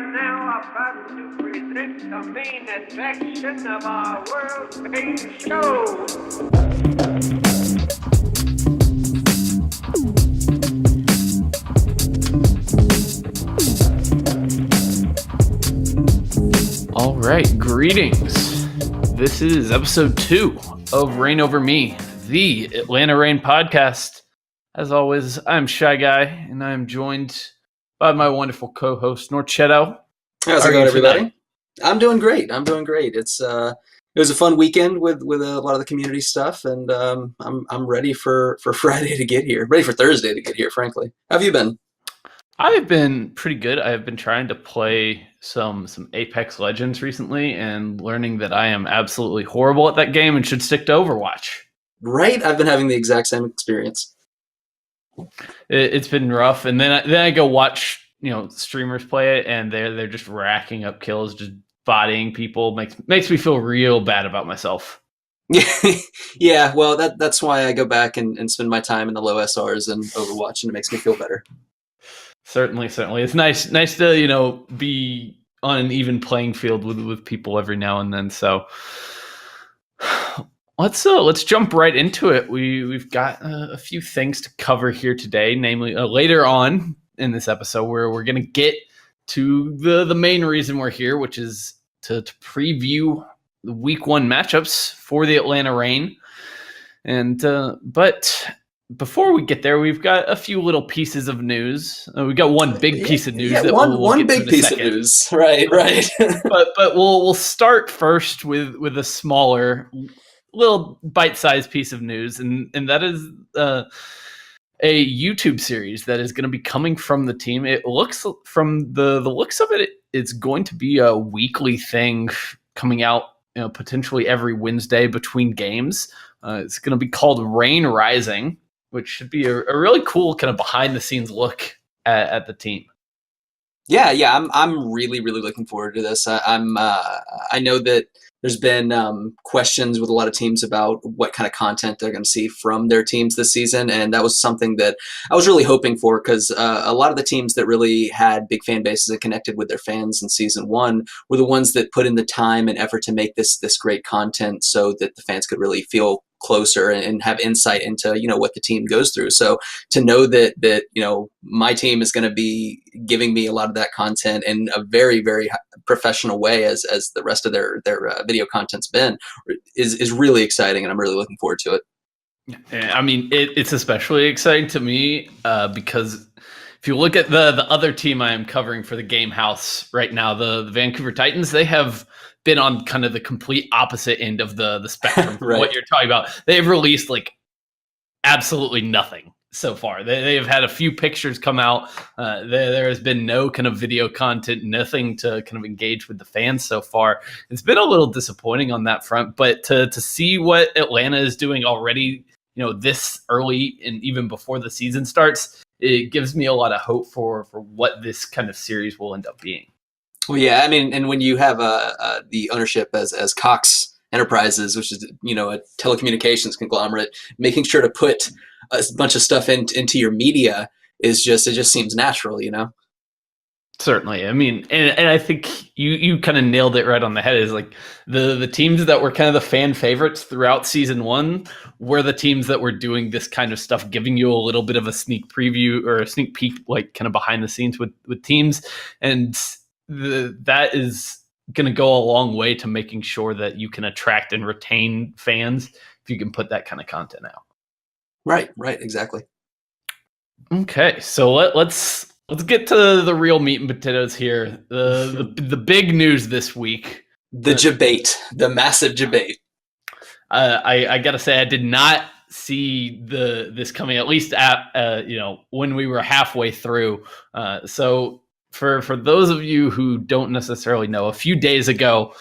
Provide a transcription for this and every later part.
now about to present the main attraction of our world-famous show. All right, greetings. This is episode 2 of Reign Over Me, the Atlanta Reign podcast. As always, I'm Shy Guy, and I'm joined by my wonderful co-host, Norcetto. How's it going, everybody? I'm doing great. It was a fun weekend with a lot of the community stuff, and I'm ready for Friday to get here. Ready for Thursday to get here, frankly. How have you been? I've been pretty good. I have been trying to play some Apex Legends recently and learning that I am absolutely horrible at that game and should stick to Overwatch. Right? I've been having the exact same experience. It's been rough, and then I go watch streamers play it, and they're just racking up kills, just bodying people. Makes me feel real bad about myself. Yeah. Well, that's why I go back and spend my time in the low SRs and Overwatch, and it makes me feel better. Certainly, it's nice to be on an even playing field with people every now and then. So let's jump right into it. We've got a few things to cover here today, namely later on in this episode where we're going to get to the main reason we're here, which is to preview the week 1 matchups for the Atlanta Reign. And but before we get there, we've got a few little pieces of news. We've got one big piece of news. One big piece of news. Right. but we'll start first with a smaller, little bite-sized piece of news, and that is a YouTube series that is going to be coming from the team. It looks, from the looks of it, it's going to be a weekly thing coming out, potentially every Wednesday between games. It's going to be called Reign Rising, which should be a really cool kind of behind-the-scenes look at the team. Yeah, I'm really looking forward to this. I know that there's been questions with a lot of teams about what kind of content they're going to see from their teams this season, and that was something that I was really hoping for, because a lot of the teams that really had big fan bases and connected with their fans in season 1 were the ones that put in the time and effort to make this great content so that the fans could really feel closer and have insight into what the team goes through. So to know that my team is going to be giving me a lot of that content in a very professional way, as the rest of their video content's been, is really exciting, and I'm really looking forward to it. I mean, it's especially exciting to me because if you look at the other team I am covering for the Game Haus right now, the Vancouver Titans, they have been on kind of the complete opposite end of the spectrum from Right. what you're talking about. They've released absolutely nothing so far. They have had a few pictures come out. There has been no kind of video content, nothing to kind of engage with the fans so far. It's been a little disappointing on that front, but to see what Atlanta is doing already, this early and even before the season starts, it gives me a lot of hope for what this kind of series will end up being. Well, yeah, I mean, and when you have the ownership as Cox Enterprises, which is a telecommunications conglomerate, making sure to put a bunch of stuff into your media it just seems natural, Certainly. I mean, and I think you kind of nailed it right on the head. Is the teams that were kind of the fan favorites throughout season 1 were the teams that were doing this kind of stuff, giving you a little bit of a sneak preview or a sneak peek, kind of behind the scenes with teams. And that is going to go a long way to making sure that you can attract and retain fans if you can put that kind of content out. Right, exactly. Okay, so let's get to the real meat and potatoes here. The big news this week. The debate, the massive debate. I gotta say, I did not see this coming, at least at when we were halfway through. So for those of you who don't necessarily know, a few days ago,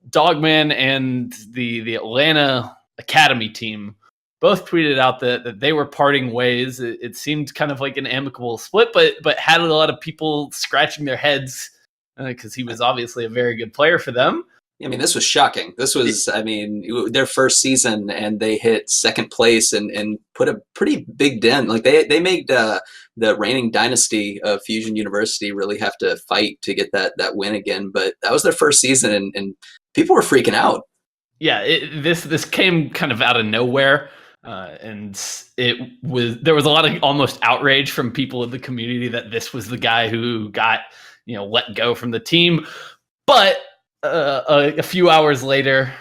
Dogman and the Atlanta Academy team both tweeted out that they were parting ways. It seemed kind of like an amicable split, but had a lot of people scratching their heads because he was obviously a very good player for them. I mean, this was shocking. This was, I mean, their first season, and they hit second place and put a pretty big dent. Like they made the reigning dynasty of Fusion University really have to fight to get that win again. But that was their first season, and people were freaking out. Yeah, this came kind of out of nowhere, and there was a lot of almost outrage from people in the community that this was the guy who got let go from the team, but a few hours later,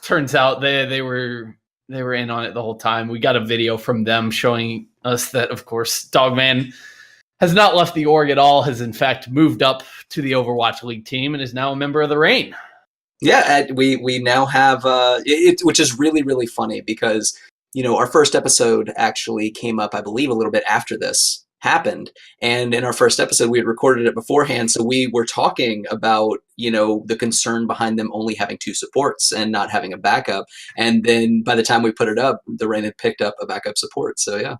turns out they were in on it the whole time. We got a video from them showing us that, of course, Dogman has not left the org at all, has in fact moved up to the Overwatch League team and is now a member of the Reign. Yeah, we now have which is really, really funny because our first episode actually came up, I believe, a little bit after this happened, and in our first episode we had recorded it beforehand, so we were talking about the concern behind them only having 2 supports and not having a backup, and then by the time we put it up, the Reign had picked up a backup support. So yeah,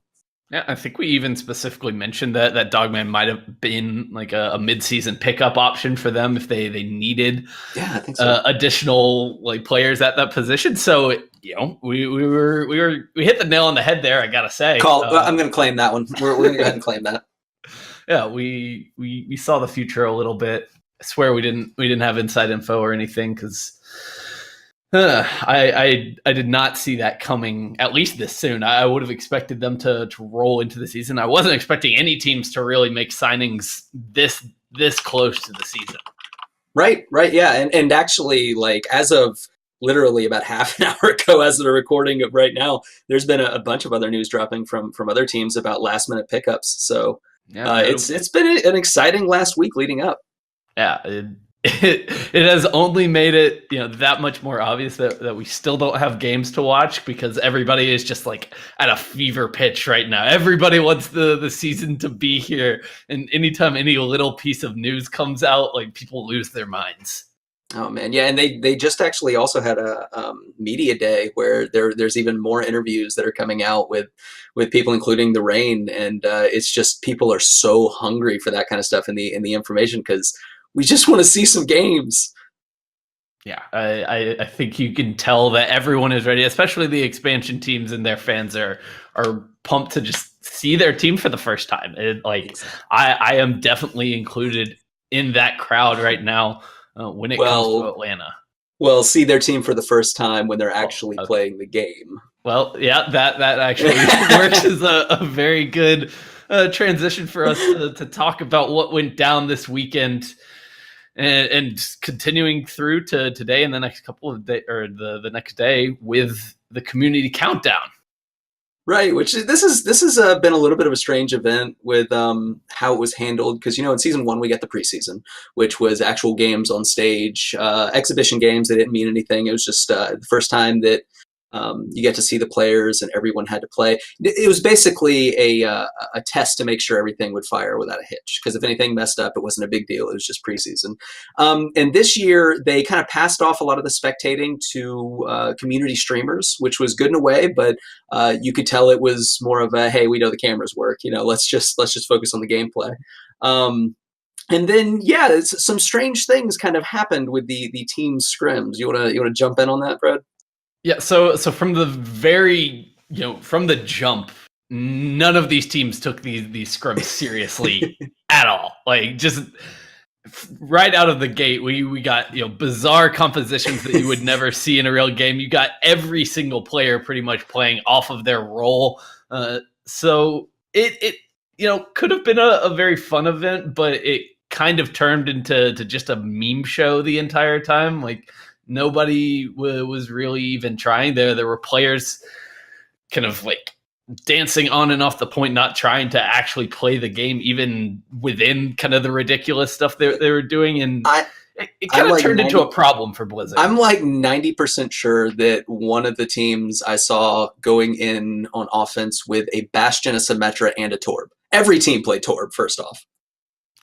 I think we even specifically mentioned that Dogman might have been like a mid-season pickup option for them if they needed I think so. Additional players at that position. So we hit the nail on the head there, I gotta say. I'm going to claim that one. We're going to go ahead and claim that. Yeah, we saw the future a little bit. I swear we didn't have inside info or anything because I did not see that coming, at least this soon. I would have expected them to roll into the season. I wasn't expecting any teams to really make signings this close to the season. Right, yeah, and actually, like, as of literally about half an hour ago, as of the recording of right now, there's been a bunch of other news dropping from other teams about last minute pickups. So it's been an exciting last week leading up. Yeah, it has only made it that much more obvious that we still don't have games to watch because everybody is just like at a fever pitch right now. Everybody wants the season to be here, and anytime any little piece of news comes out, like, people lose their minds. Oh man, yeah, and they just actually also had a media day where there's even more interviews that are coming out with people, including the Reign, and it's just people are so hungry for that kind of stuff in the information because we just want to see some games. Yeah, I think you can tell that everyone is ready, especially the expansion teams and their fans are pumped to just see their team for the first time. I am definitely included in that crowd right now when it comes to Atlanta. Well, see their team for the first time when they're actually playing the game. Well, yeah, that actually works as a very good transition for us to talk about what went down this weekend. And continuing through to today and the next couple of days, or the next day, with the community countdown. Right, which this has been a little bit of a strange event with how it was handled because in season 1 we got the preseason, which was actual games on stage, exhibition games. They didn't mean anything. It was just the first time that you get to see the players and everyone had to play. It was basically a test to make sure everything would fire without a hitch. Because if anything messed up, it wasn't a big deal. It was just preseason. And this year, they kind of passed off a lot of the spectating to community streamers, which was good in a way. But you could tell it was more of a, hey, we know the cameras work. Let's just focus on the gameplay. And then, some strange things kind of happened with the team scrims. You wanna jump in on that, Brad? Yeah, so from the from the jump, none of these teams took these scrims seriously at all. Like, just right out of the gate, we got bizarre compositions that you would never see in a real game. You got every single player pretty much playing off of their role. So it could have been a very fun event, but it kind of turned into just a meme show the entire time. Like, nobody was really even trying. There were players kind of like dancing on and off the point, not trying to actually play the game, even within kind of the ridiculous stuff they were doing. And it kind of turned into a problem for Blizzard. I'm like 90% sure that one of the teams I saw going in on offense with a Bastion, a Symmetra, and a Torb. Every team played Torb, first off.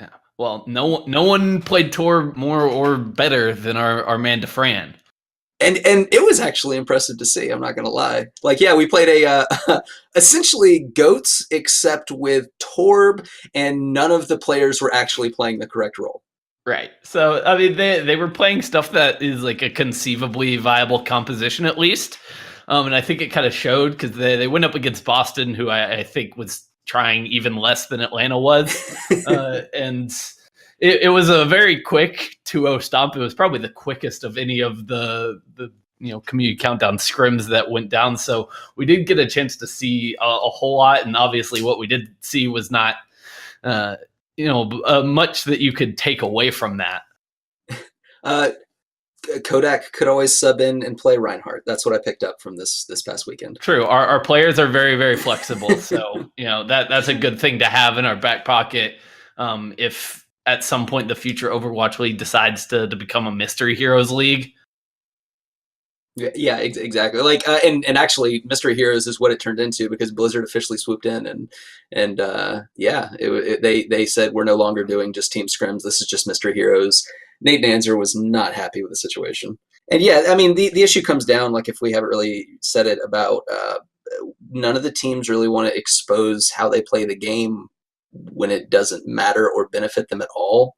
Yeah. Well, no one played Tor more or better than our man DeFran. And it was actually impressive to see, I'm not going to lie. Like, yeah, we played a essentially goats, except with Torb, and none of the players were actually playing the correct role. Right. So I mean, they were playing stuff that is like a conceivably viable composition at least, and I think it kind of showed because they went up against Boston, who I think was trying even less than Atlanta was, and it was a very quick 2-0 stomp. It was probably the quickest of any of the community countdown scrims that went down. So we did get a chance to see a whole lot, and obviously what we did see was not. Much that you could take away from that. Kodak could always sub in and play Reinhardt. That's what I picked up from this past weekend. True. Our players are very, very flexible. So, that's a good thing to have in our back pocket. If at some point in the future Overwatch League decides to become a Mystery Heroes League. Yeah, exactly. Like, and actually, Mystery Heroes is what it turned into because Blizzard officially swooped in and they said we're no longer doing just team scrims. This is just Mystery Heroes. Nate Nanzer was not happy with the situation, and yeah, I mean the issue comes down like if we haven't really said it about none of the teams really want to expose how they play the game when it doesn't matter or benefit them at all.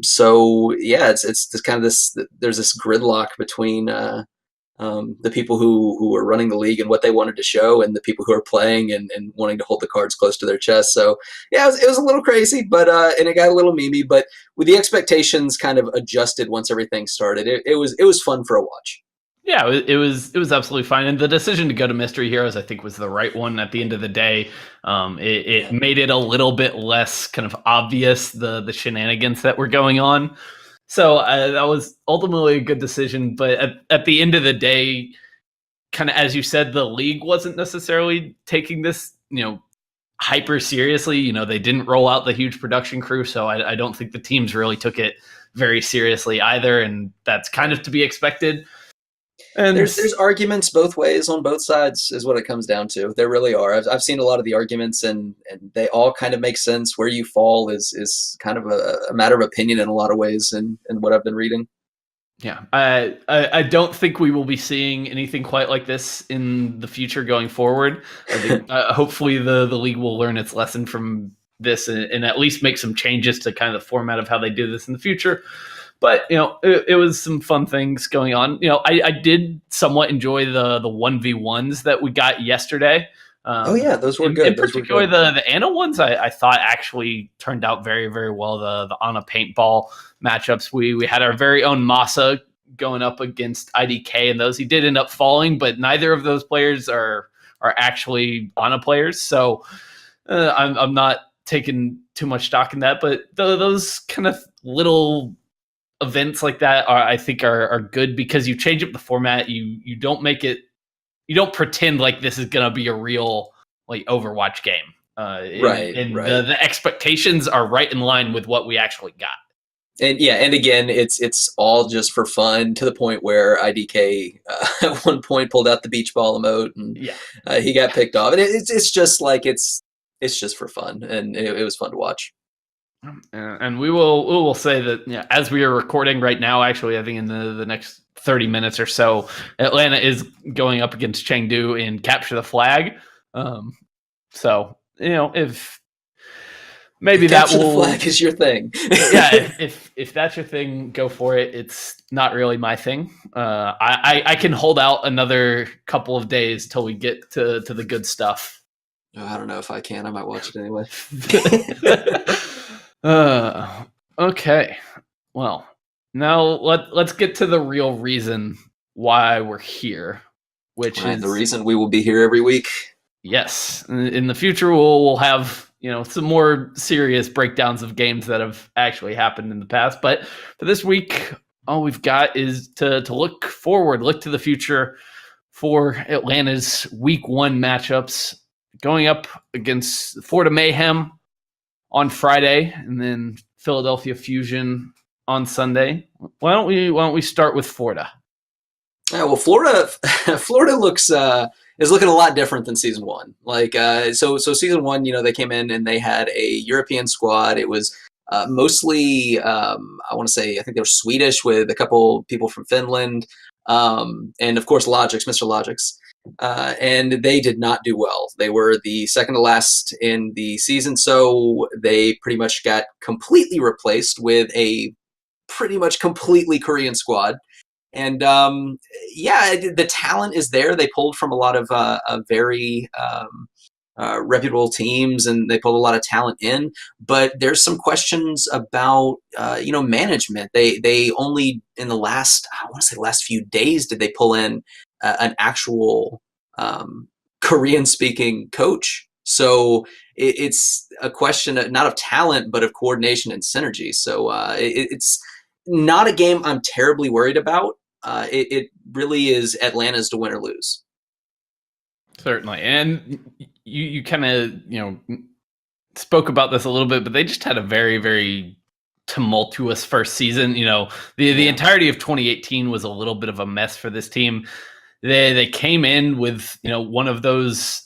So yeah, it's this kind of there's this gridlock between the people who are running the league and what they wanted to show and the people who are playing and wanting to hold the cards close to their chest. So yeah, it was a little crazy, but and it got a little memey, but with the expectations kind of adjusted once everything started, it was fun for a watch. Yeah, it was absolutely fine, and the decision to go to Mystery Heroes, I think, was the right one at the end of the day. It made it a little bit less kind of obvious the shenanigans that were going on. So that was ultimately a good decision. But at the end of the day, kind of as you said, the league wasn't necessarily taking this hyper seriously. They didn't roll out the huge production crew, so I don't think the teams really took it very seriously either, and that's kind of to be expected. And there's arguments both ways on both sides is what it comes down to. There really are. I've seen a lot of the arguments and they all kind of make sense. Where you fall is kind of a matter of opinion in a lot of ways and what I've been reading. Yeah, I don't think we will be seeing anything quite like this in the future going forward. I think hopefully the league will learn its lesson from this and at least make some changes to kind of the format of how they do this in the future. But it was some fun things going on. I did somewhat enjoy the 1v1s that we got yesterday. Those were good. In particular, the Ana ones I thought actually turned out very, very well. The Ana paintball matchups. We had our very own Masa going up against IDK, and those he did end up falling, but neither of those players are actually Ana players. So I'm not taking too much stock in that. But those kind of little events like that I think are good because you change up the format. You don't pretend like this is gonna be a real like Overwatch game. Right. The expectations are right in line with what we actually got. And yeah, and again, it's all just for fun to the point where IDK at one point pulled out the beach ball emote and he got picked off. And it's just like it's just for fun, and it was fun to watch. And we will say that as we are recording right now, actually, I think in the next 30 minutes or so, Atlanta is going up against Chengdu in Capture the Flag. So if maybe that Capture the Flag is your thing. Yeah, if that's your thing, go for it. It's not really my thing. I can hold out another couple of days till we get to the good stuff. Oh, I don't know if I can. I might watch it anyway. Okay. Well, now let's get to the real reason why we're here, which is the reason we will be here every week. Yes, in the future we'll have some more serious breakdowns of games that have actually happened in the past. But for this week, all we've got is to look forward, look to the future for Atlanta's Week 1 matchups, going up against Florida Mayhem on Friday, and then Philadelphia Fusion on Sunday. Why don't we start with Florida? Yeah, well, Florida looks is looking a lot different than season 1. Like so season 1, they came in and they had a European squad. It was mostly I want to say I think they were Swedish with a couple people from Finland, and of course Mr. Logix. and they did not do well. They were the second to last in the season, so they pretty much got completely replaced with a pretty much completely Korean squad. And yeah, the talent is there. They pulled from a lot of very reputable teams, and they pulled a lot of talent in. But there's some questions about management. They only in the last, I want to say, last few days did they pull in an actual Korean speaking coach. So it's a question not of talent, but of coordination and synergy. So it's not a game I'm terribly worried about. It really is Atlanta's to win or lose. Certainly. And you kind of, spoke about this a little bit, but they just had a very, very tumultuous first season. The entirety of 2018 was a little bit of a mess for this team. They came in with, one of those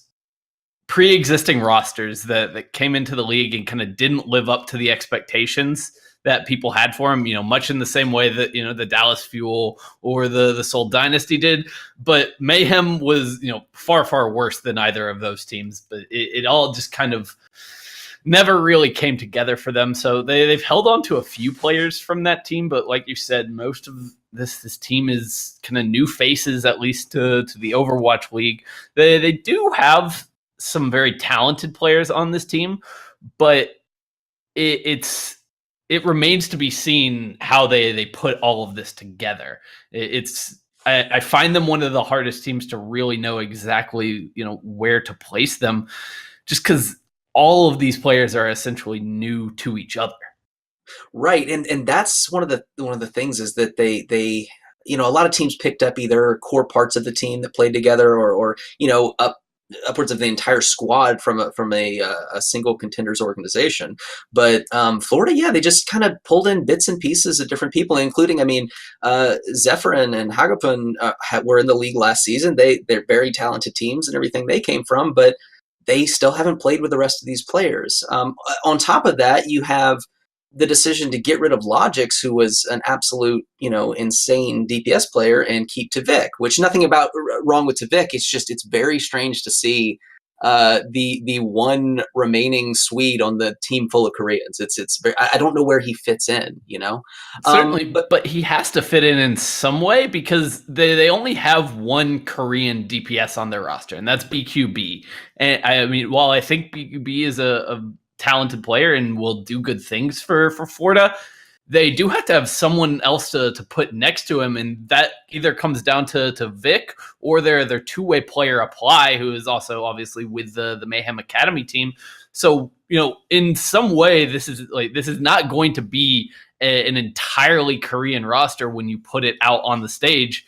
pre-existing rosters that came into the league and kind of didn't live up to the expectations that people had for him, much in the same way that, the Dallas Fuel or the Seoul Dynasty did. But Mayhem was, far, far worse than either of those teams. But it all just kind of never really came together for them. So they've held on to a few players from that team. But like you said, most of this team is kind of new faces, at least to the Overwatch League. They do have some very talented players on this team, but it remains to be seen how they put all of this together. I find them one of the hardest teams to really know exactly, where to place them, just because all of these players are essentially new to each other. Right, and that's one of the things is that they a lot of teams picked up either core parts of the team that played together, or upwards of the entire squad from a single contenders organization. But Florida, yeah, they just kind of pulled in bits and pieces of different people, including, Zephyr and Hagapun were in the league last season. They're very talented teams and everything they came from, but they still haven't played with the rest of these players. On top of that, you have the decision to get rid of Logix, who was an absolute, insane DPS player, and keep Tavik, which nothing about wrong with Tavik. It's very strange to see the one remaining Swede on the team full of Koreans. I don't know where he fits in, Certainly, but he has to fit in some way, because they only have one Korean DPS on their roster, and that's BQB. And while I think BQB is a talented player and will do good things for Florida, they do have to have someone else to put next to him, and that either comes down to Vic or their two-way player Apply, who is also obviously with the Mayhem Academy team. So, in some way, this is not going to be an entirely Korean roster when you put it out on the stage,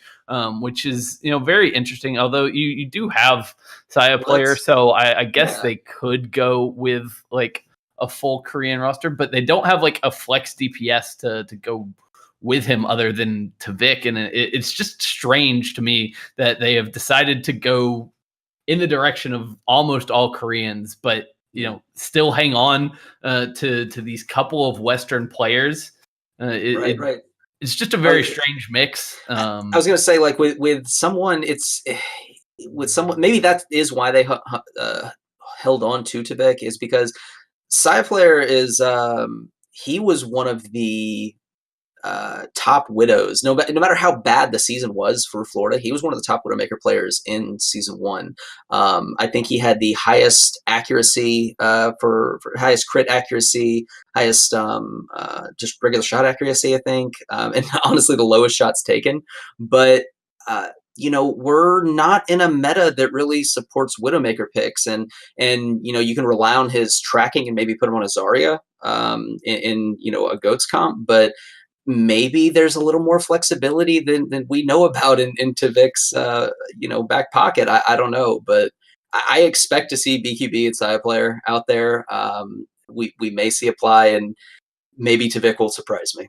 which is very interesting. Although you do have Saya player, so I guess they could go with a full Korean roster, but they don't have a flex DPS to go with him other than Tavik, and it's just strange to me that they have decided to go in the direction of almost all Koreans, but still hang on to these couple of Western players. Right. It's just a very strange mix. I was going to say, with someone, with someone, maybe that is why they held on to Tavik, is because Saya player is he was one of the top Widows. No matter how bad the season was for Florida, he was one of the top Widowmaker players in season 1. I think he had the highest accuracy for highest crit accuracy, highest just regular shot accuracy, I think, and honestly the lowest shots taken. But we're not in a meta that really supports Widowmaker picks, and you can rely on his tracking and maybe put him on a Zarya in a Goats comp, but maybe there's a little more flexibility than we know about in Tavik's back pocket. I don't know, but I expect to see BQB and Saya player out there. We may see Apply, and maybe Tavik will surprise me.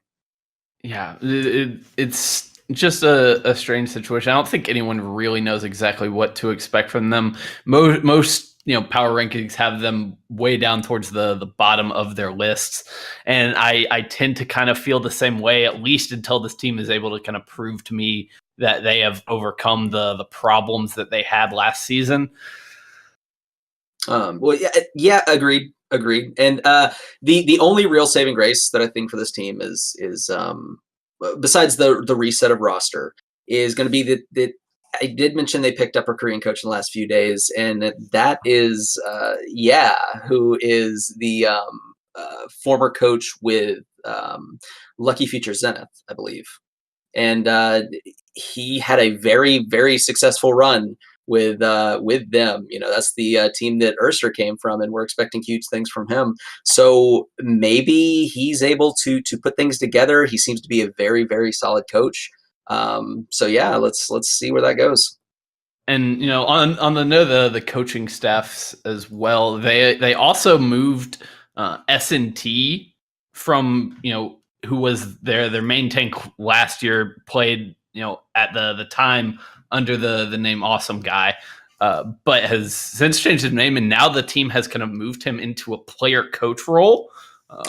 Yeah, it's just a strange situation. I don't think anyone really knows exactly what to expect from them. Most power rankings have them way down towards the bottom of their lists, and I tend to kind of feel the same way, at least until this team is able to kind of prove to me that they have overcome the problems that they had last season. Well, yeah, agreed. And the only real saving grace that I think for this team is besides the reset of roster is going to be that I did mention they picked up a Korean coach in the last few days, and that is who is the former coach with Lucky Future Zenith, I believe, and he had a very, very successful run with them. That's the team that Urster came from, and we're expecting huge things from him. So maybe he's able to put things together. He seems to be a very, very solid coach. So yeah, let's see where that goes. And on the note of the coaching staffs as well, they also moved S&T from who was their main tank last year, played at the time under the name Awesome Guy, but has since changed his name, and now the team has kind of moved him into a player coach role.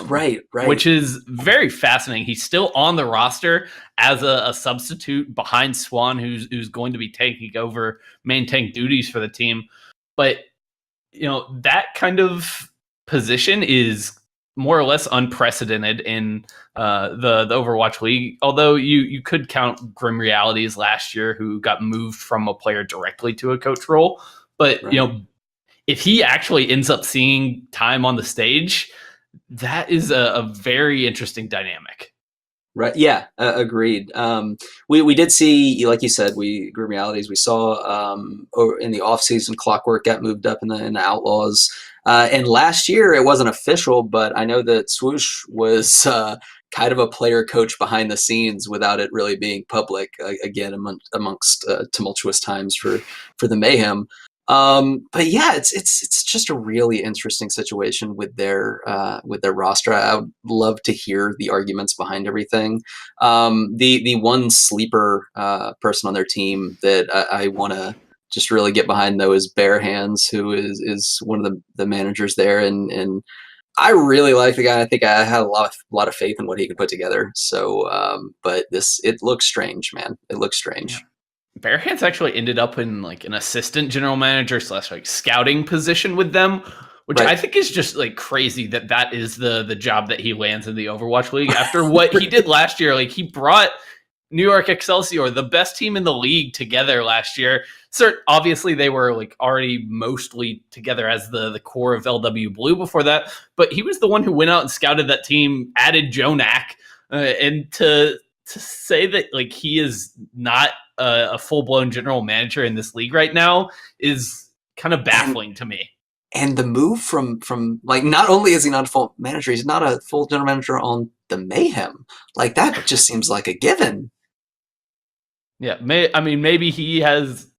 Right. Which is very fascinating. He's still on the roster as a substitute behind Swan, who's going to be taking over main tank duties for the team. But that kind of position is more or less unprecedented in the Overwatch League. Although you could count Grim Realities last year, who got moved from a player directly to a coach role. But right. If he actually ends up seeing time on the stage, that is a very interesting dynamic. Right. Yeah. Agreed. We did see, like you said, Grim Realities. We saw in the offseason, Clockwork got moved up in the Outlaws. And last year it wasn't official, but I know that Swoosh was kind of a player coach behind the scenes without it really being public. Again, amongst tumultuous times for the Mayhem. But yeah, it's just a really interesting situation with their roster. I would love to hear the arguments behind everything. The one sleeper person on their team that I want to just really get behind, though, is Bare Hands, who is one of the managers there, and I really like the guy. I think I had a lot of faith in what he could put together. So, but it looks strange, man. It looks strange. Yeah. Bare Hands actually ended up in like an assistant general manager / like scouting position with them, which Right. I think is just like crazy that is the job that he lands in the Overwatch League after what he did last year. Like, he brought New York Excelsior, the best team in the league, together last year. Obviously they were like already mostly together as the core of LW Blue before that, but he was the one who went out and scouted that team, added Jonak, and to say that like he is not a full-blown general manager in this league right now is kind of baffling to me. And the move from like, not only is he not a full manager, he's not a full general manager on the Mayhem. Like, that just seems like a given. Yeah, maybe he has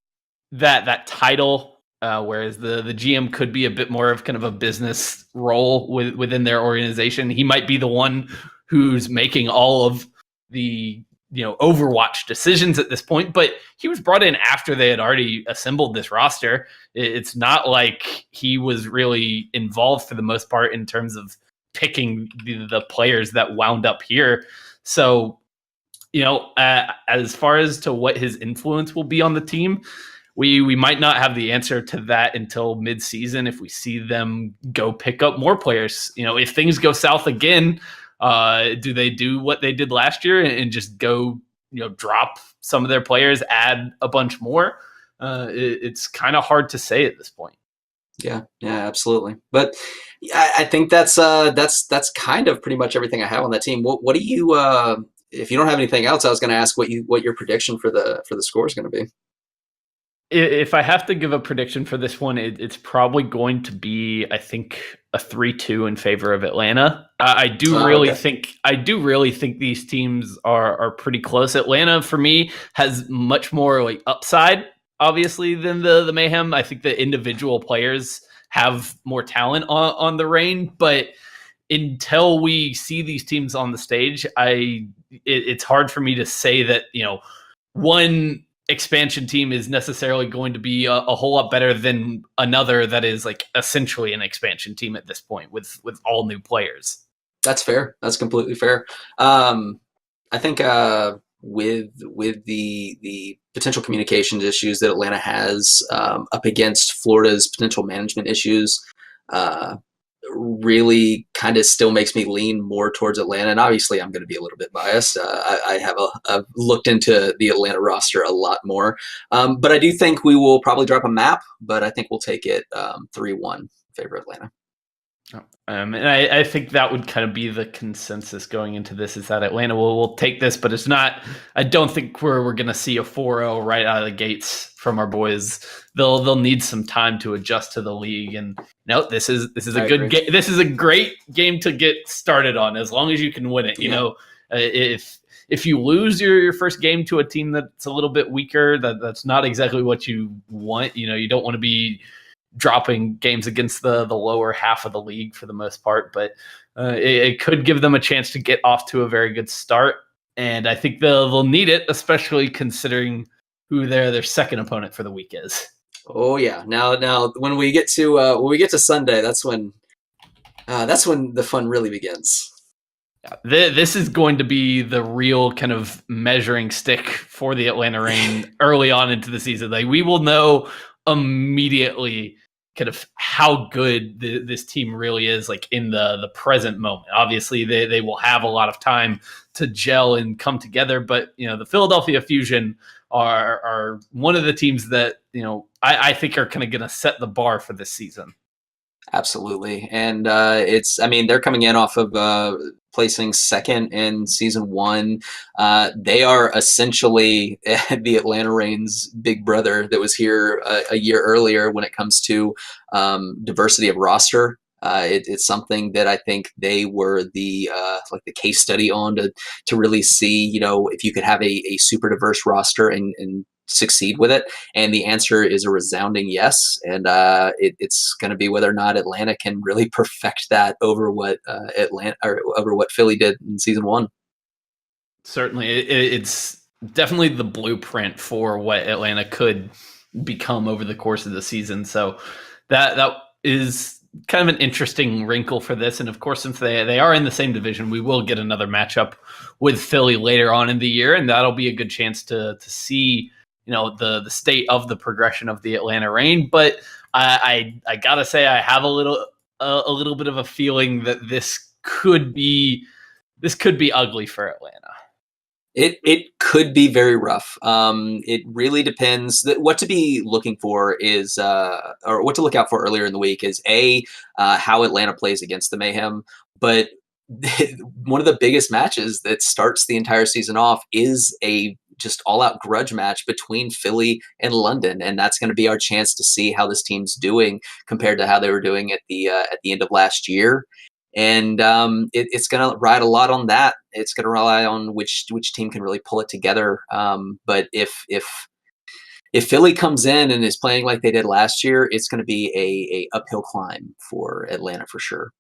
that title, whereas the GM could be a bit more of kind of a business role within their organization. He might be the one who's making all of the Overwatch decisions at this point, but he was brought in after they had already assembled this roster. It's not like he was really involved for the most part in terms of picking the players that wound up here. So, as far as to what his influence will be on the team, we might not have the answer to that until mid-season if we see them go pick up more players. If things go south again, do they do what they did last year and just go, drop some of their players, add a bunch more? It's kind of hard to say at this point. Yeah, absolutely. But I think that's kind of pretty much everything I have on that team. What do you? If you don't have anything else, I was going to ask what your prediction for the score is going to be. If I have to give a prediction for this one, it's probably going to be, I think, a 3-2 in favor of Atlanta. I do really think these teams are pretty close. Atlanta, for me, has much more like upside, obviously, than the Mayhem. I think the individual players have more talent on the Reign, but until we see these teams on the stage, it's hard for me to say that one expansion team is necessarily going to be a whole lot better than another that is like essentially an expansion team at this point with all new players. That's fair. That's completely fair. I think with the potential communications issues that Atlanta has up against Florida's potential management issues. Really kind of still makes me lean more towards Atlanta. And obviously, I'm going to be a little bit biased. I've looked into the Atlanta roster a lot more. But I do think we will probably drop a map, but I think we'll take it 3-1 favor Atlanta. And I think that would kind of be the consensus going into this, is that Atlanta will take this, but it's not. I don't think we're going to see a 4-0 right out of the gates from our boys. They'll need some time to adjust to the league, and this is a good game. This is a great game to get started on, as long as you can win it. If you lose your first game to a team that's a little bit weaker, that's not exactly what you want. You don't want to be dropping games against the lower half of the league for the most part, but it could give them a chance to get off to a very good start, and I think they'll need it, especially considering who their second opponent for the week is. Oh yeah, now when we get to Sunday, that's when the fun really begins. This is going to be the real kind of measuring stick for the Atlanta Reign early on into the season. Like, we will know immediately kind of how good this team really is, like in the present moment. Obviously, they will have a lot of time to gel and come together, but the Philadelphia Fusion are one of the teams that I think are kind of going to set the bar for this season. Absolutely, and they're coming in off of placing second in season 1. They are essentially the Atlanta Reign's big brother that was here a year earlier when it comes to diversity of roster. It's something that I think they were the case study on to really see, if you could have a super diverse roster and succeed with it. And the answer is a resounding yes. And it's going to be whether or not Atlanta can really perfect that over what Philly did in season 1. Certainly, it's definitely the blueprint for what Atlanta could become over the course of the season. So that is kind of an interesting wrinkle for this. And of course, since they are in the same division, we will get another matchup with Philly later on in the year, and that'll be a good chance to see the state of the progression of the Atlanta Reign. But I gotta say, I have a little bit of a feeling that this could be ugly for Atlanta. It could be very rough. It really depends. What to be looking for is, or what to look out for earlier in the week is how Atlanta plays against the Mayhem. But one of the biggest matches that starts the entire season off is a just all-out grudge match between Philly and London, and that's going to be our chance to see how this team's doing compared to how they were doing at the end of last year. And it's going to ride a lot on that. It's going to rely on which team can really pull it together. But if Philly comes in and is playing like they did last year, it's going to be a uphill climb for Atlanta for sure.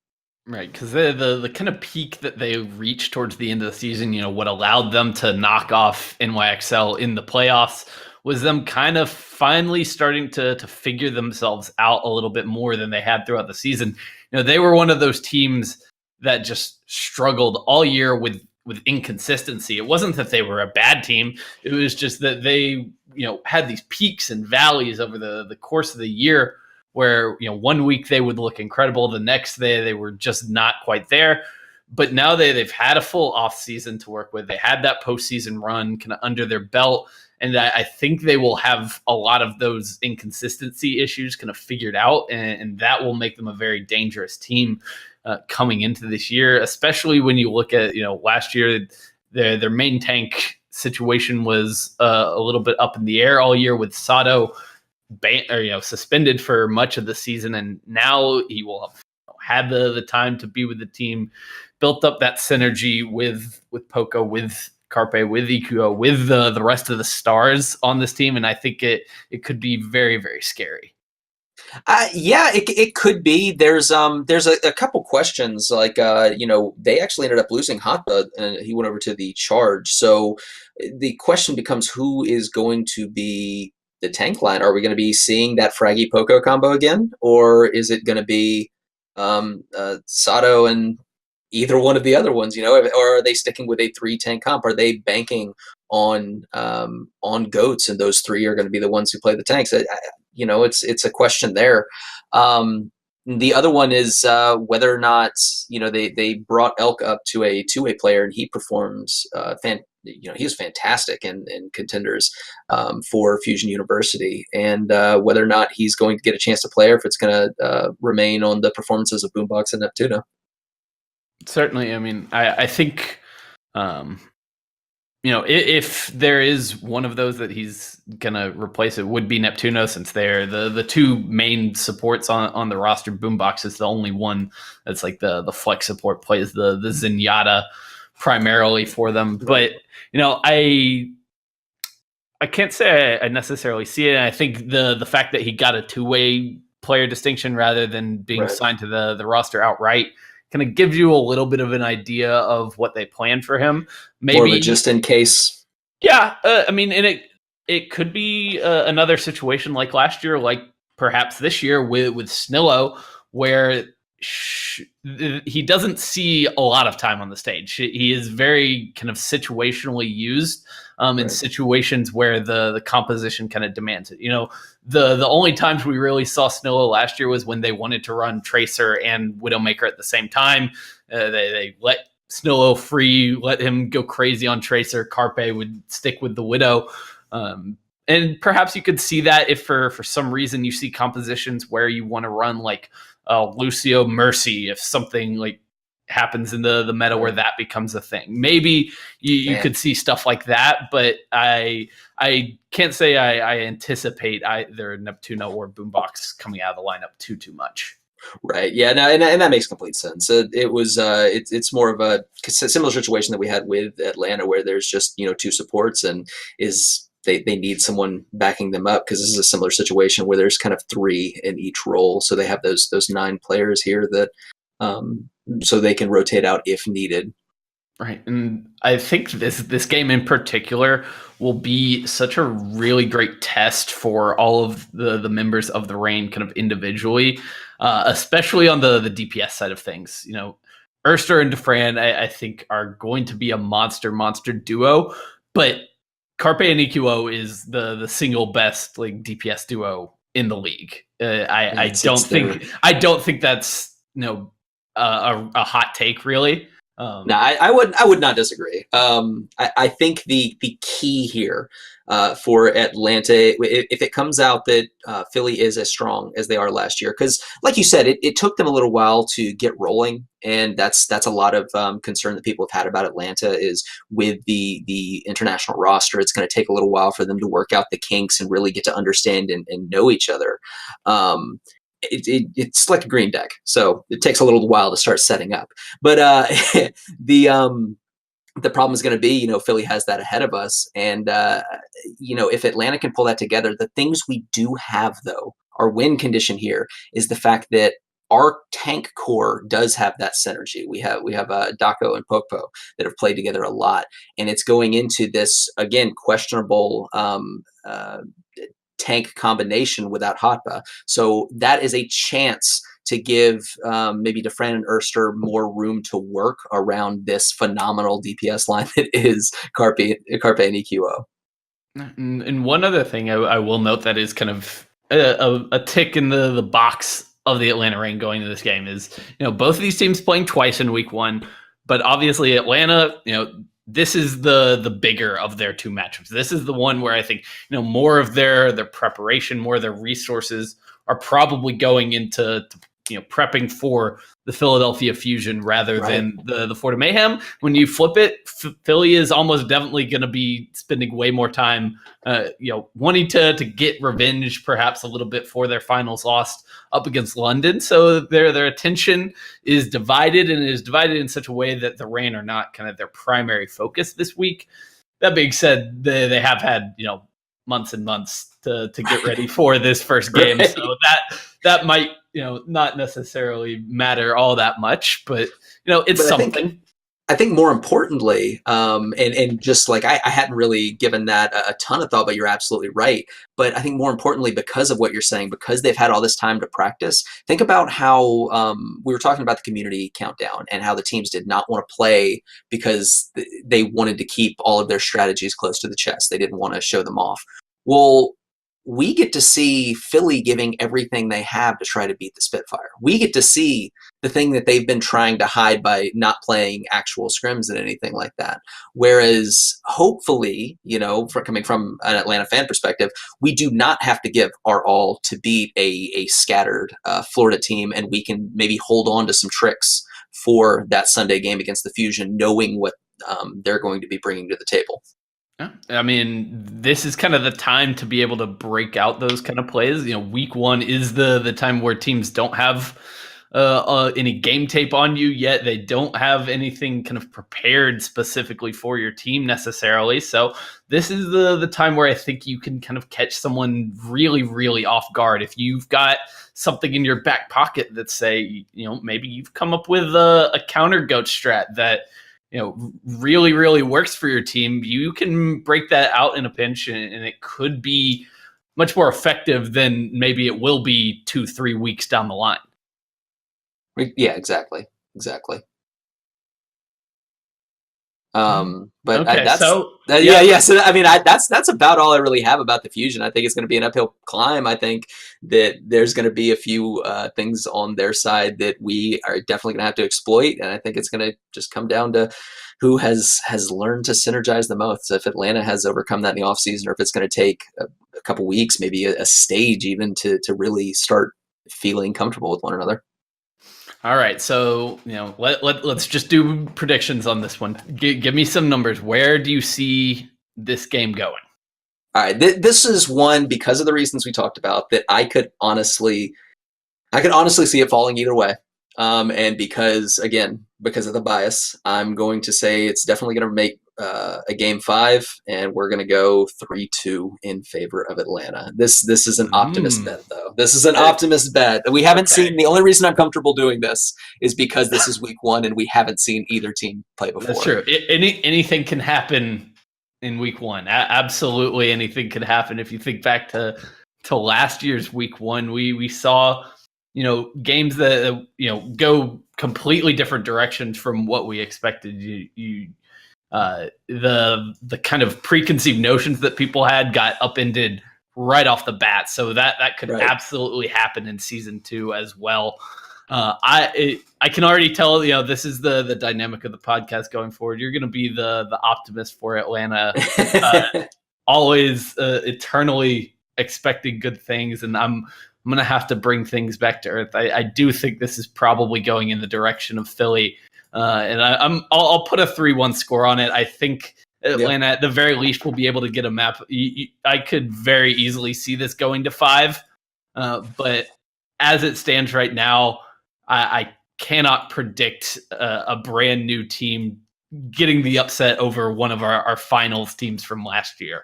Right, because the kind of peak that they reached towards the end of the season, what allowed them to knock off NYXL in the playoffs was them kind of finally starting to figure themselves out a little bit more than they had throughout the season. They were one of those teams that just struggled all year with inconsistency. It wasn't that they were a bad team. It was just that they, had these peaks and valleys over the course of the year where, 1 week they would look incredible. The next they were just not quite there. But now they've had a full off season to work with. They had that postseason run kind of under their belt. And I think they will have a lot of those inconsistency issues kind of figured out, and that will make them a very dangerous team coming into this year, especially when you look at, last year, their main tank situation was a little bit up in the air all year with Sato suspended for much of the season, and now he will have had the time to be with the team, built up that synergy with Poco, with Carpe, with Ikuo, with the rest of the stars on this team, and I think it could be very, very scary. It could be. There's a couple questions, like they actually ended up losing Hotba and he went over to the Charge. So the question becomes, who is going to be the tank line? Are we going to be seeing that Fraggy Poco combo again, or is it going to be Sato and either one of the other ones, or are they sticking with a 3-tank comp? Are they banking on goats, and those 3 are going to be the ones who play the tanks? It's a question there. The other one is whether or not they brought Elk up to a 2-way player, and he performs he was fantastic in contenders for Fusion University, and whether or not he's going to get a chance to play, or if it's going to remain on the performances of Boombox and Neptuno. Certainly, I mean, I think, if there is one of those that he's gonna replace, it would be Neptuno, since they're the 2 main supports on the roster. Boombox is the only one that's like the flex support, plays the Zenyatta primarily for them. But I can't say I necessarily see it. And I think the fact that he got a 2-way player distinction rather than being signed to the roster outright kind of gives you a little bit of an idea of what they plan for him. Maybe more of a just in case. Yeah, I mean, and it could be another situation like last year, like perhaps this year with Snillo, where he doesn't see a lot of time on the stage. He is very kind of situationally used in situations where the composition kind of demands it. The only times we really saw Snillo last year was when they wanted to run Tracer and Widowmaker at the same time. They let Snillo free, let him go crazy on Tracer. Carpe would stick with the Widow. And perhaps you could see that if for some reason you see compositions where you want to run like Lucio Mercy, if something like happens in the meta where that becomes a thing. Maybe you could see stuff like that, but I can't say I anticipate either Neptuno or Boombox coming out of the lineup too much. Right. Yeah. No, and that makes complete sense. It's more of a similar situation that we had with Atlanta, where there's just 2 supports, and they need someone backing them up, because this is a similar situation where there's kind of 3 in each role. So they have those 9 players here that so they can rotate out if needed. Right. And I think this game in particular will be such a really great test for all of the members of the Reign kind of individually, especially on the DPS side of things. Erster and Defran, I think, are going to be a monster duo, but Carpe and EQO is the single best like DPS duo in the league. I don't think that's a hot take, really. No, I would not disagree. I think the key here for Atlanta, if it comes out that Philly is as strong as they are last year, because like you said, it took them a little while to get rolling, and that's a lot of concern that people have had about Atlanta is with the international roster. It's going to take a little while for them to work out the kinks and really get to understand and know each other. It's like a green deck, so it takes a little while to start setting up. But the problem is going to be, Philly has that ahead of us, and if Atlanta can pull that together, the things we do have, though, our win condition here is the fact that our tank core does have that synergy. We have Daco and Pokpo that have played together a lot, and it's going into this again questionable tank combination without Hotba. So that is a chance to give maybe Defran and Erster more room to work around this phenomenal DPS line that is Carpe and EQO. And one other thing I will note that is kind of a tick in the box of the Atlanta Reign going into this game is, both of these teams playing twice in week 1, but obviously Atlanta, this is the bigger of their 2 matchups. This is the one where I think, more of their preparation, more of their resources are probably going into prepping for the Philadelphia Fusion rather than the Florida Mayhem. When you flip it, Philly is almost definitely going to be spending way more time, wanting to get revenge perhaps a little bit for their finals lost up against London. So their attention is divided, and it is divided in such a way that the Reign are not kind of their primary focus this week. That being said, they have had, months and months to get ready for this first game. So that might, not necessarily matter all that much, but it's something. I think more importantly, and just like I hadn't really given that a ton of thought, but you're absolutely right. But I think more importantly, because of what you're saying, because they've had all this time to practice, think about how we were talking about the community countdown and how the teams did not want to play because they wanted to keep all of their strategies close to the chest. They didn't want to show them off. Well, we get to see Philly giving everything they have to try to beat the Spitfire. We get to see the thing that they've been trying to hide by not playing actual scrims and anything like that. Whereas hopefully, coming from an Atlanta fan perspective, we do not have to give our all to beat a scattered Florida team, and we can maybe hold on to some tricks for that Sunday game against the Fusion, knowing what they're going to be bringing to the table. Yeah. I mean, this is kind of the time to be able to break out those kind of plays. Week one is the time where teams don't have any game tape on you yet. They don't have anything kind of prepared specifically for your team necessarily. So this is the time where I think you can kind of catch someone really, really off guard. If you've got something in your back pocket that say, maybe you've come up with a counter goat strat that really, really works for your team, you can break that out in a pinch, and it could be much more effective than maybe it will be 2-3 weeks down the line. Yeah, exactly. But okay, So I mean, that's about all I really have about the Fusion. I think it's going to be an uphill climb. I think that there's going to be a few things on their side that we are definitely going to have to exploit, and I think it's going to just come down to who has learned to synergize the most. So if Atlanta has overcome that in the offseason, or if it's going to take a couple weeks, maybe a stage even to really start feeling comfortable with one another. All right, so let's just do predictions on this one. Give me some numbers. Where do you see this game going? All right, this is one, because of the reasons we talked about, that I could honestly see it falling either way. And because of the bias, I'm going to say it's definitely going to make a game 5, and we're going to go 3-2 in favor of Atlanta. This is an optimist bet, though. This is an optimist bet. We haven't seen. The only reason I'm comfortable doing this is because this is week 1, and we haven't seen either team play before. That's true. Anything can happen in week 1. Absolutely, anything could happen. If you think back to last year's week 1, we saw games that go completely different directions from what we expected. The kind of preconceived notions that people had got upended right off the bat. So that could absolutely happen in season 2 as well. I can already tell, this is the dynamic of the podcast going forward. You're going to be the optimist for Atlanta, always eternally expecting good things, and I'm going to have to bring things back to earth. I do think this is probably going in the direction of Philly, and I'll put a 3-1 score on it. I think Atlanta, at the very least, will be able to get a map. I could very easily see this going to 5, but as it stands right now, I cannot predict a brand new team getting the upset over one of our finals teams from last year.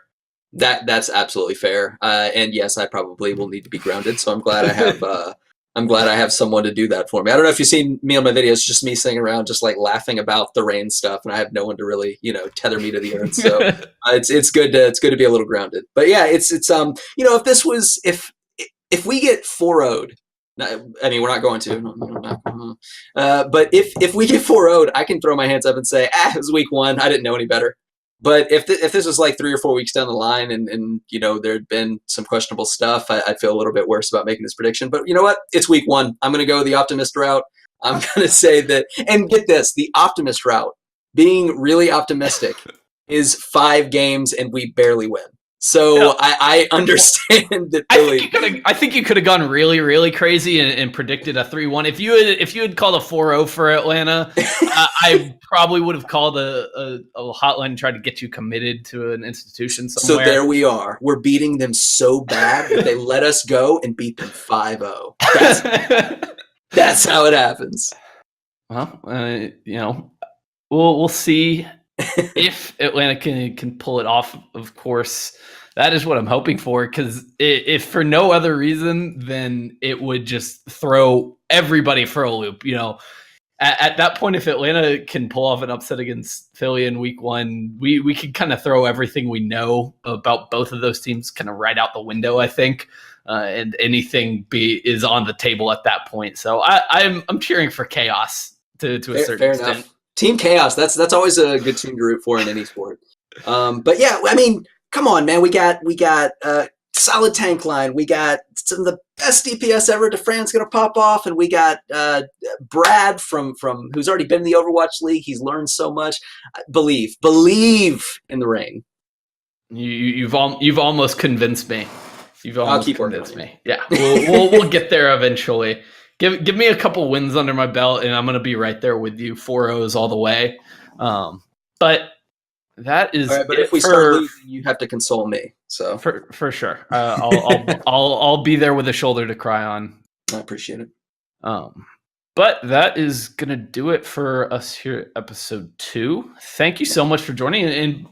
That's absolutely fair. And yes, I probably will need to be grounded. So I'm glad I have someone to do that for me. I don't know if you've seen me on my videos, just me sitting around, just like laughing about the rain stuff, and I have no one to really, tether me to the earth. So it's good to be a little grounded. But yeah, it's if we get 4-0'd, I mean, we're not going to. But if we get 4-0'd, I can throw my hands up and say, it was week 1. I didn't know any better. But if this was like 3 or 4 weeks down the line, and there'd been some questionable stuff, I'd feel a little bit worse about making this prediction. But you know what? It's week 1. I'm going to go the optimist route. I'm going to say that, and get this, the optimist route, being really optimistic, is 5 games and we barely win. So I understand that Philly. I think you could have gone really, really crazy and predicted a 3-1. If you had called a 4-0 for Atlanta, I probably would have called a hotline and tried to get you committed to an institution somewhere. So there we are. We're beating them so bad that they let us go and beat them 5-0. That's how it happens. Well, we'll see if Atlanta can pull it off. Of course, that is what I'm hoping for, because if for no other reason, then it would just throw everybody for a loop. at that point, if Atlanta can pull off an upset against Philly in week 1, we can kind of throw everything we know about both of those teams kind of right out the window, I think. And anything is on the table at that point. So I'm cheering for chaos to a certain extent. Enough. Team Chaos. That's always a good team to root for in any sport. But yeah, I mean, come on, man. We got solid tank line. We got some of the best DPS ever. DeFran's going to pop off, and we got Brad from who's already been in the Overwatch League. He's learned so much. Believe in the rain. You've almost convinced me. I'll keep convinced me. Yeah, we'll get there eventually. Give me a couple wins under my belt, and I'm going to be right there with you. 4-0s all the way. But that is. Right, but if we start losing, you have to console me. So for sure, I'll be there with a shoulder to cry on. I appreciate it. But that is gonna do it for us here at episode 2. Thank you so much for joining. And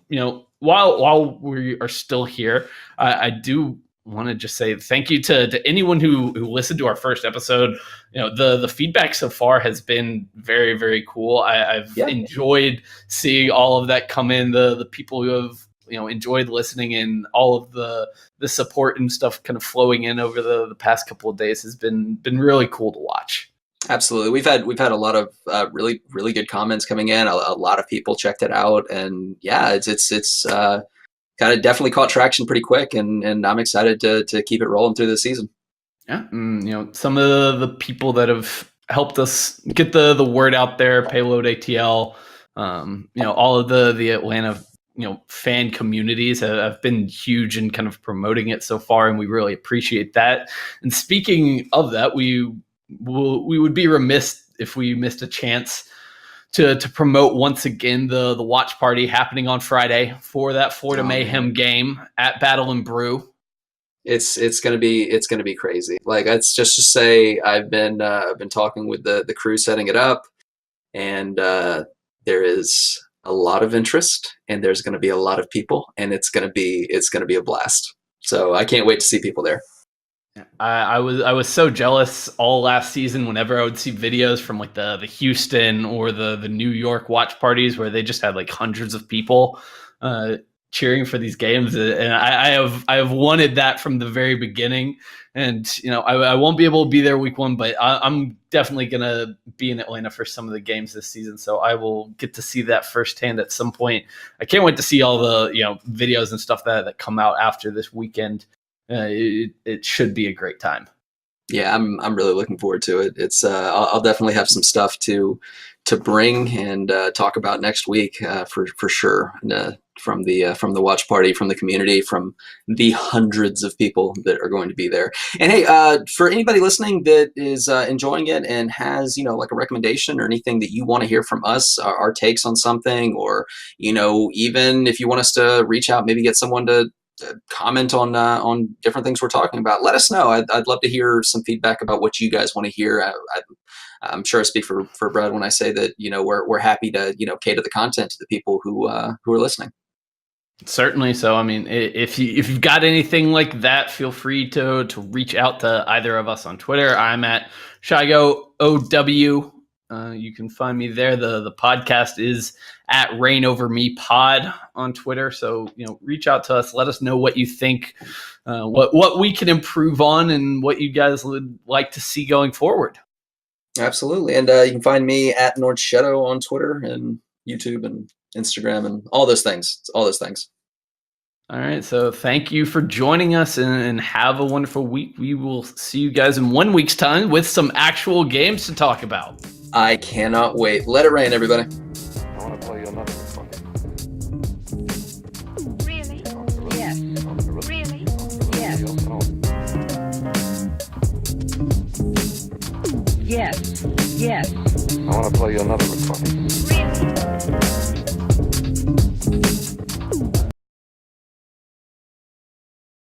while we are still here, I do want to just say thank you to anyone who listened to our first episode. The feedback so far has been very, very cool. I've enjoyed seeing all of that come in. The people who have enjoyed listening, and all of the support and stuff kind of flowing in over the past couple of days has been really cool to watch. Absolutely. We've had a lot of really, really good comments coming in. A lot of people checked it out, and yeah, it's kind of definitely caught traction pretty quick, and I'm excited to keep it rolling through the season. Yeah, some of the people that have helped us get the word out there, Payload ATL, all of the Atlanta fan communities have been huge in kind of promoting it so far, and we really appreciate that. And speaking of that, we would be remiss if we missed a chance to promote once again the watch party happening on Friday for that Florida Mayhem game at Battle and Brew. It's gonna be crazy. Like, it's just to say, I've been talking with the crew setting it up, and there is a lot of interest, and there's going to be a lot of people, and it's going to be a blast. So I can't wait to see people there. I was so jealous all last season whenever I would see videos from like the Houston or the New York watch parties where they just had like hundreds of people cheering for these games, and I have wanted that from the very beginning. And I won't be able to be there week 1, but I'm definitely gonna be in Atlanta for some of the games this season, so I will get to see that firsthand at some point. I can't wait to see all the videos and stuff that come out after this weekend. It should be a great time. Yeah, I'm really looking forward to it. It's I'll definitely have some stuff to bring and talk about next week for sure. And, from the watch party, from the community, from the hundreds of people that are going to be there. And hey, for anybody listening that is enjoying it and has like a recommendation or anything that you want to hear from us, our takes on something, or even if you want us to reach out, maybe get someone to comment on different things we're talking about, let us know. I'd love to hear some feedback about what you guys want to hear. I'm sure I speak for Brad when I say that we're happy to cater the content to the people who are listening. Certainly. So I mean, if you've got anything like that, feel free to reach out to either of us on Twitter. I'm at Shy Guy OW. You can find me there. The podcast is at Reign Over Me Pod on Twitter. So, reach out to us. Let us know what you think, what we can improve on, and what you guys would like to see going forward. Absolutely. And you can find me at Norcetto on Twitter and YouTube and Instagram and all those things. It's all those things. All right. So thank you for joining us, and have a wonderful week. We will see you guys in 1 week's time with some actual games to talk about. I cannot wait. Let it rain, everybody. I want to play you another one. Really? Yes. Really? Yes. Yes. Yes. I want to play you another one. Really?